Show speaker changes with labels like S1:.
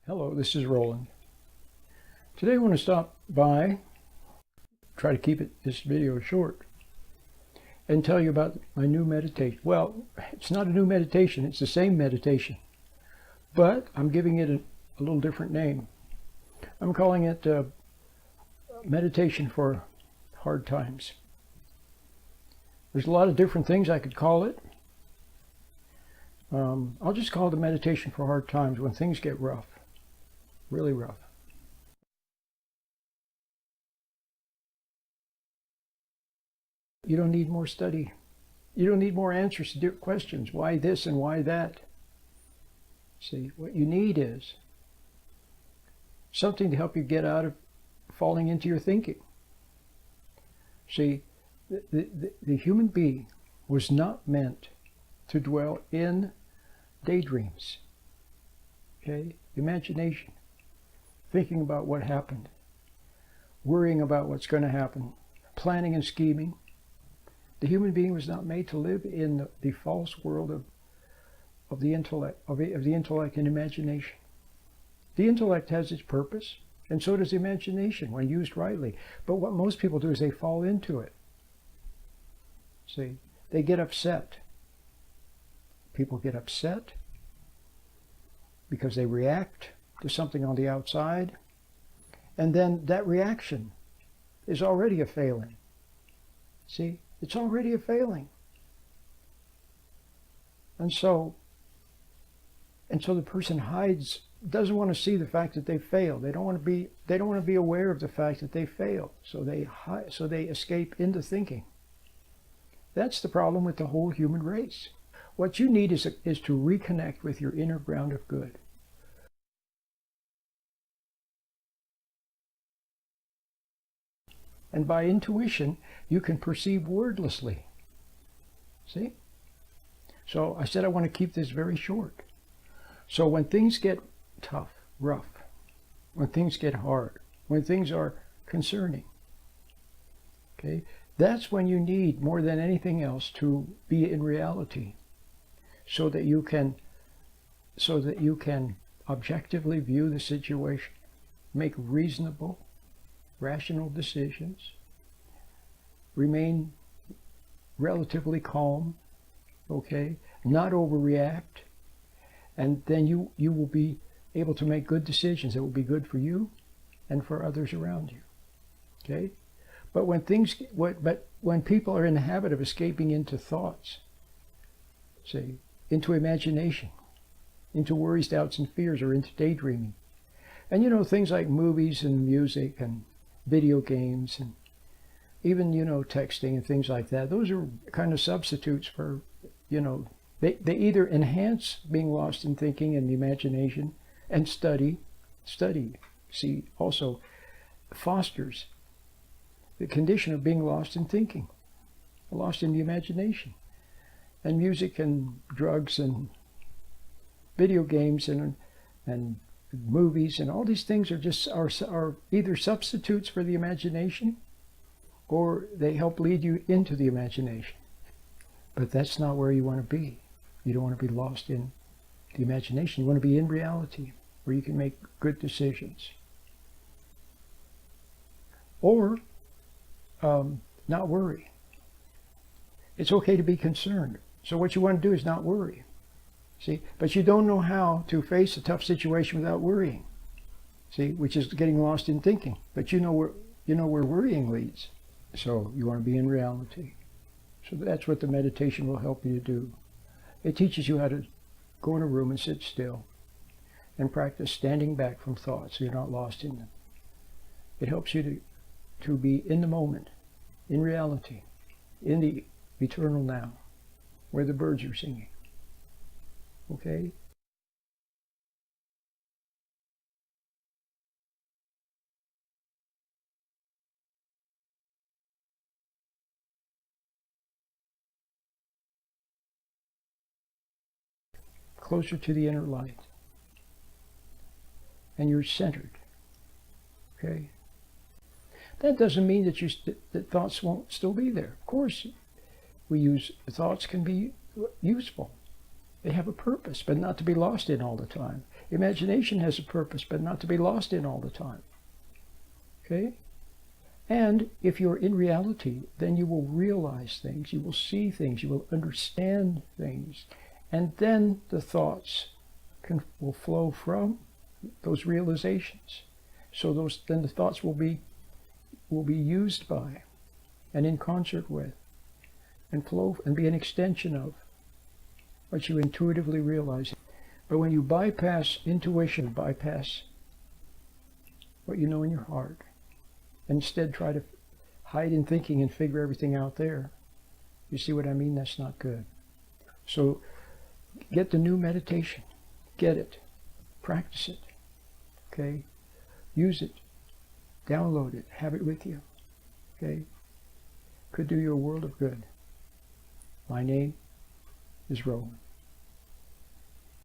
S1: Hello, this is Roland. Today I want to stop by, try to keep this video short, and tell you about my new meditation. Well, it's not a new meditation, it's the same meditation, but I'm giving it a little different name. I'm calling it Meditation for Hard Times. There's a lot of different things I could call it. I'll just call it a meditation for hard times when things get rough. Really rough. You don't need more study. You don't need more answers to questions. Why this and why that? See, what you need is something to help you get out of falling into your thinking. See, the human being was not meant to dwell in daydreams. Okay? Imagination. Thinking about what happened, worrying about what's going to happen, planning and scheming. The human being was not made to live in the false world of the intellect, of the intellect and imagination. The intellect has its purpose, and so does the imagination when used rightly. But what most people do is they fall into it. See, they get upset. People get upset because they react to something on the outside, and then that reaction is already a failing. See, it's already a failing. And so the person hides, doesn't want to see the fact that they failed. They don't want to be aware of the fact that they failed. So they escape into thinking. That's the problem with the whole human race. What you need is to reconnect with your inner ground of good. And by intuition, you can perceive wordlessly. See? So I said I want to keep this very short. So when things get tough, rough, when things get hard, when things are concerning, okay, that's when you need more than anything else to be in reality, so that you can objectively view the situation, make reasonable, rational decisions, remain relatively calm, okay, not overreact, and then you will be able to make good decisions that will be good for you and for others around you. Okay? But when people are in the habit of escaping into thoughts, say, into imagination, into worries, doubts, and fears, or into daydreaming, and things like movies and music and video games and even texting and things like that, those are kind of substitutes for they either enhance being lost in thinking and the imagination, and study see also fosters the condition of being lost in thinking, lost in the imagination. And music and drugs and video games and movies and all these things are either substitutes for the imagination, or they help lead you into the imagination. But that's not where you want to be. You don't want to be lost in the imagination. You want to be in reality, where you can make good decisions. Or not worry. It's okay to be concerned. So what you want to do is not worry. See, but you don't know how to face a tough situation without worrying. See, which is getting lost in thinking. But you know where worrying leads. So you want to be in reality. So that's what the meditation will help you to do. It teaches you how to go in a room and sit still and practice standing back from thoughts so you're not lost in them. It helps you to be in the moment, in reality, in the eternal now, where the birds are singing. Okay? Closer to the inner light. And you're centered. Okay? That doesn't mean that thoughts won't still be there. Of course, thoughts can be useful. They have a purpose, but not to be lost in all the time. Imagination has a purpose, but not to be lost in all the time. Okay? And if you're in reality, then you will realize things, you will see things, you will understand things, and then the thoughts will flow from those realizations. So then the thoughts will be used by, and in concert with, and flow and be an extension of what you intuitively realize. But when you bypass intuition, bypass what you know in your heart, and instead try to hide in thinking and figure everything out there, you see what I mean? That's not good. So get the new meditation. Get it. Practice it. Okay? Use it. Download it. Have it with you. Okay? Could do you a world of good. My name is Rowan.